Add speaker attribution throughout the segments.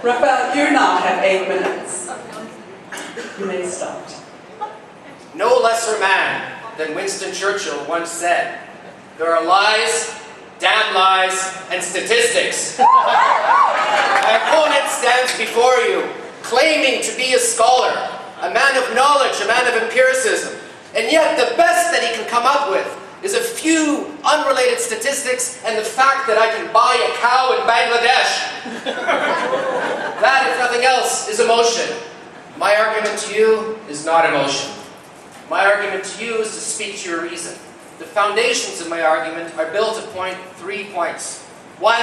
Speaker 1: Rafal, you now have 8 minutes. You may start.
Speaker 2: No lesser man than Winston Churchill once said, "There are lies, damn lies, and statistics." My opponent stands before you, claiming to be a scholar, a man of knowledge, a man of empiricism, and yet the best that he can come up with is a few unrelated statistics and the fact that I can buy a cow in Bangladesh. That, if nothing else, is emotion. My argument to you is not emotion. My argument to you is to speak to your reason. The foundations of my argument are built upon 3 points. 1,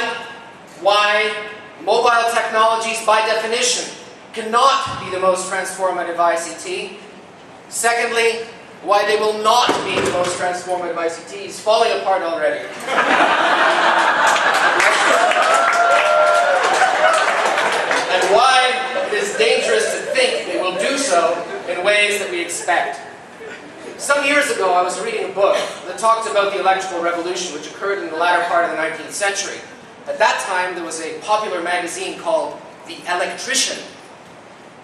Speaker 2: why mobile technologies, by definition, cannot be the most transformative ICT. Secondly, why they will not be the most transformative ICTs, falling apart already. And why it is dangerous to think they will do so in ways that we expect. Some years ago, I was reading a book that talked about the electrical revolution, which occurred in the latter part of the 19th century. At that time, there was a popular magazine called The Electrician,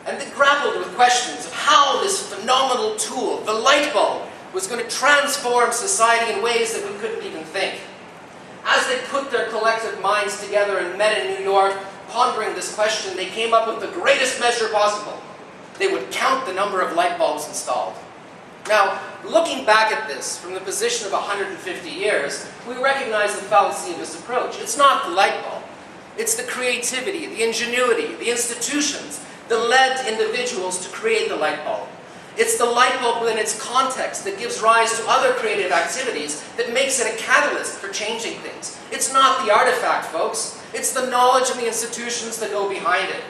Speaker 2: and they grappled with questions of how this phenomenal tool, the light bulb, was going to transform society in ways that we couldn't even think. As they put their collective minds together and met in New York, pondering this question, they came up with the greatest measure possible. They would count the number of light bulbs installed. Now, looking back at this from the position of 150 years, we recognize the fallacy of this approach. It's not the light bulb. It's the creativity, the ingenuity, the institutions that led individuals to create the light bulb. It's the light bulb within its context that gives rise to other creative activities that makes it a catalyst for changing things. It's not the artifact, folks. It's the knowledge and the institutions that go behind it.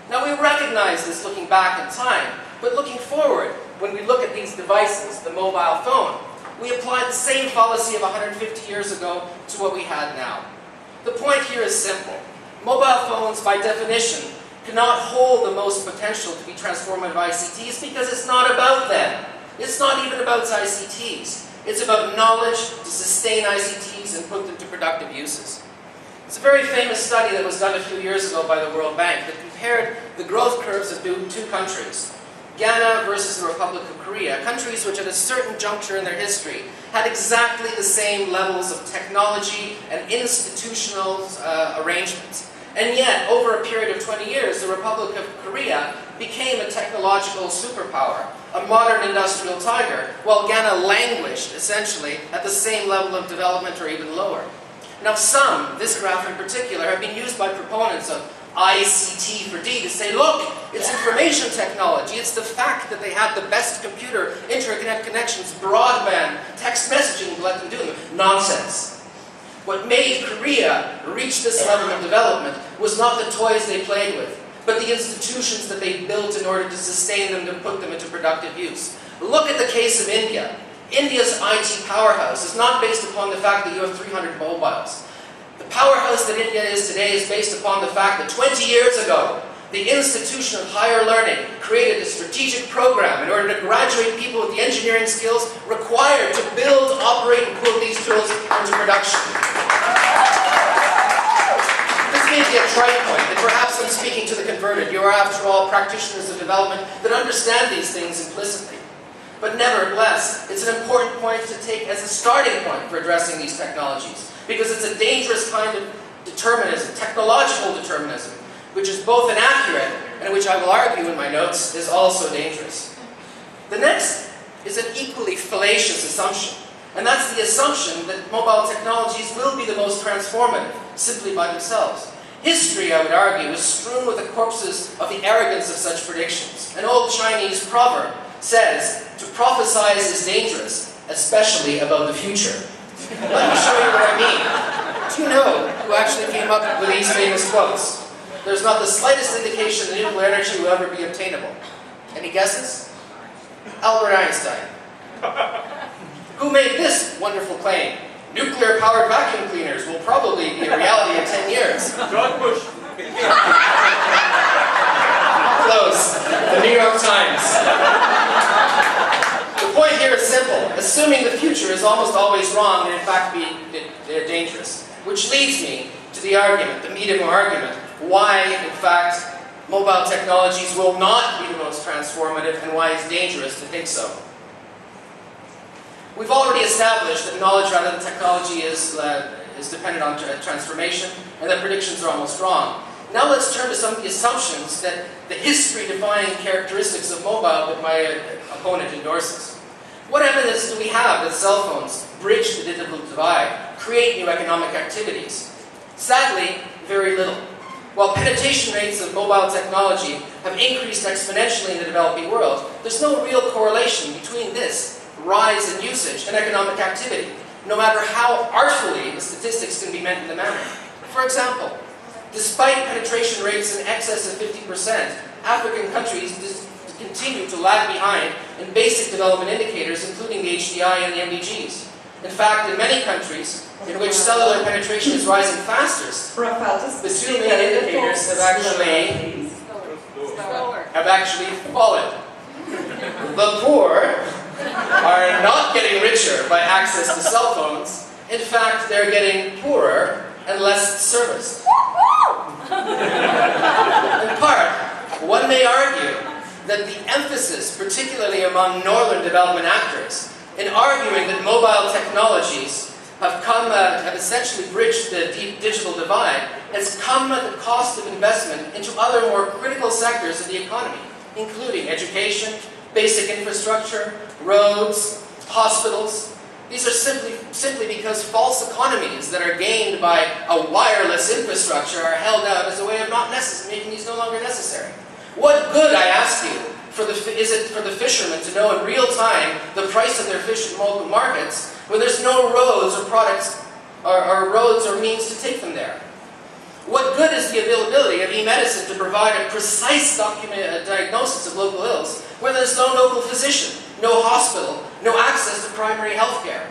Speaker 2: Now, we recognize this looking back in time, but looking forward, when we look at these devices, the mobile phone, we apply the same fallacy of 150 years ago to what we had now. The point here is simple. Mobile phones, by definition, cannot hold the most potential to be transformative ICTs because it's not about them. It's not even about ICTs. It's about knowledge to sustain ICTs and put them to productive uses. It's a very famous study that was done a few years ago by the World Bank that compared the growth curves of two countries, Ghana versus the Republic of Korea, countries which at a certain juncture in their history had exactly the same levels of technology and institutional arrangements. And yet, over a period of 20 years, the Republic of Korea became a technological superpower, a modern industrial tiger, while Ghana languished, essentially, at the same level of development or even lower. Now some, this graph in particular, have been used by proponents of ICT for D to say, look, it's information technology. It's the fact that they had the best computer internet connections, broadband, text messaging to let them do them. Nonsense. What made Korea reach this level of development was not the toys they played with, but the institutions that they built in order to sustain them, to put them into productive use. Look at the case of India. India's IT powerhouse is not based upon the fact that you have 300 mobiles. The powerhouse that India is today is based upon the fact that 20 years ago, the institution of higher learning created a strategic program in order to graduate people with the engineering skills required to build, operate, and put these tools into production. This may be a trite point, and perhaps I'm speaking to the converted. You are, after all, practitioners of development that understand these things implicitly. But nevertheless, it's an important point to take as a starting point for addressing these technologies, because it's a dangerous kind of determinism, technological determinism, which is both inaccurate and which I will argue in my notes is also dangerous. The next is an equally fallacious assumption, and that's the assumption that mobile technologies will be the most transformative simply by themselves. History, I would argue, is strewn with the corpses of the arrogance of such predictions. An old Chinese proverb says, to prophesize is dangerous, especially about the future. Let me show you what I mean. Do you know who actually came up with these famous quotes? There's not the slightest indication that nuclear energy will ever be obtainable. Any guesses? Albert Einstein. Who made this wonderful claim? Nuclear-powered vacuum cleaners will probably be a reality in 10 years.
Speaker 3: George Bush.
Speaker 2: Close. The New York Times. The point here is simple. Assuming the future is almost always wrong and in fact they're dangerous. Which leads me to the argument, the meat of our argument, why, in fact, mobile technologies will not be the most transformative and why it's dangerous to think so. We've already established that knowledge rather than technology is dependent on transformation, and that predictions are almost wrong. Now let's turn to some of the assumptions that the history-defining characteristics of mobile that my opponent endorses. What evidence do we have that cell phones bridge the digital divide, create new economic activities? Sadly, very little. While penetration rates of mobile technology have increased exponentially in the developing world, there's no real correlation between this rise in usage and economic activity, no matter how artfully the statistics can be meant in the manner. For example, despite penetration rates in excess of 50%, African countries continue to lag behind in basic development indicators, including the HDI and the MDGs. In fact, in many countries in which cellular penetration is rising fastest, the two main indicators have actually fallen. The poor are not getting richer by access to cell phones. In fact, they're getting poorer and less serviced. In part, one may argue that the emphasis, particularly among northern development actors, in arguing that mobile technologies have essentially bridged the deep digital divide, has come at the cost of investment into other more critical sectors of the economy, including education, basic infrastructure, roads, hospitals. These are simply because false economies that are gained by a wireless infrastructure are held out as a way of making these no longer necessary. What good, I ask you, is it for the fishermen to know in real time the price of their fish in local markets when there's no roads or products or roads or means to take them there? What good is the availability of e-medicine to provide a precise diagnosis of local ills when there's no local physician, no hospital, no access to primary health care?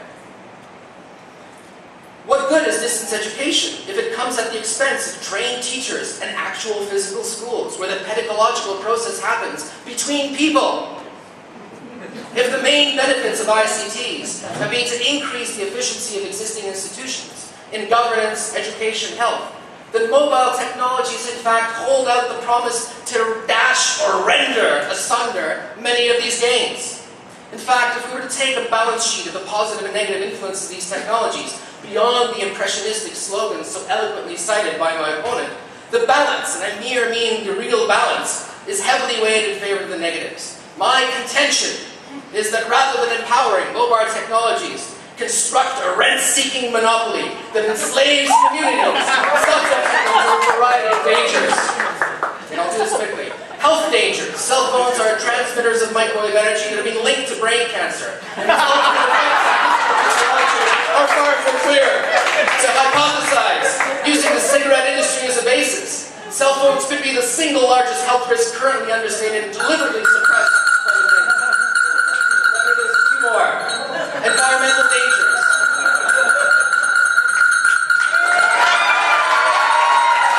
Speaker 2: What good is distance education if it comes at the expense of trained teachers and actual physical schools where the pedagogical process happens between people? If the main benefits of ICTs have been to increase the efficiency of existing institutions in governance, education, health, then mobile technologies in fact hold out the promise to dash or render asunder many of these gains. In fact, if we were to take a balance sheet of the positive and negative influence of these technologies, beyond the impressionistic slogans so eloquently cited by my opponent, the balance, and I mean the real balance, is heavily weighted in favor of the negatives. My contention is that rather than empowering mobile technologies, construct a rent-seeking monopoly that enslaves communities, subject to a variety of dangers. And I'll do this quickly. Health dangers. Cell phones are transmitters of microwave energy that have been linked to brain cancer. And are far from clear. To hypothesize, using the cigarette industry as a basis, cell phones could be the single largest health risk currently understated and deliberately suppressed. But there's two more. Environmental dangers.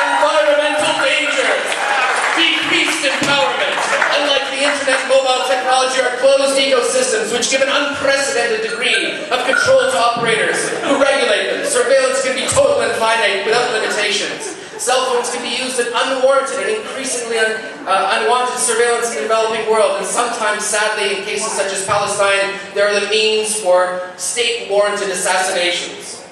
Speaker 2: Environmental dangers. Decreased empowerment. Unlike the internet and mobile technology are closed ecosystems which give an unprecedented degree of control to operators who regulate them. Surveillance can be total and finite without limitations. Cell phones can be used in unwarranted and increasingly unwanted surveillance in the developing world, and sometimes, sadly, in cases such as Palestine, there are the means for state-warranted assassinations.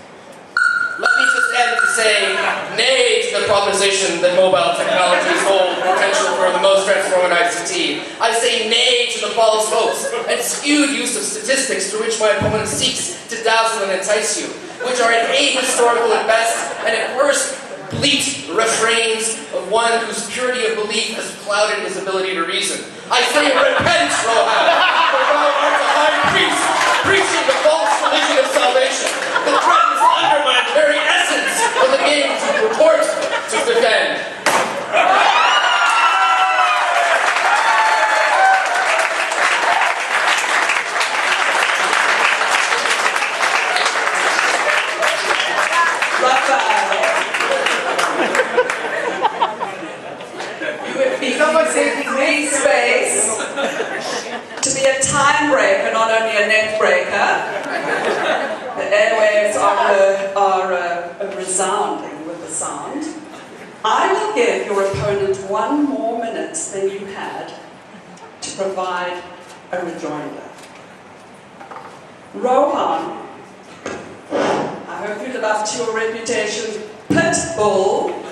Speaker 2: Let me just end to say nay to the proposition that mobile technologies hold potential for the most transformative ICT. I say nay to the false hopes and skewed use of statistics through which my opponent seeks to dazzle and entice you, which are at ahistorical at best and at worst bleat refrains of one whose purity of belief has clouded his ability to reason. I say repent, Rohan, for thou art the high priest preaching the false religion of salvation that threatens to undermine the very essence of the games you purport to defend.
Speaker 1: Need space to be a time breaker, not only a net breaker. The airwaves are resounding with the sound. give your opponent 1 more minute than you had to provide a rejoinder. Rohan, I hope you live up to your reputation, pit bull.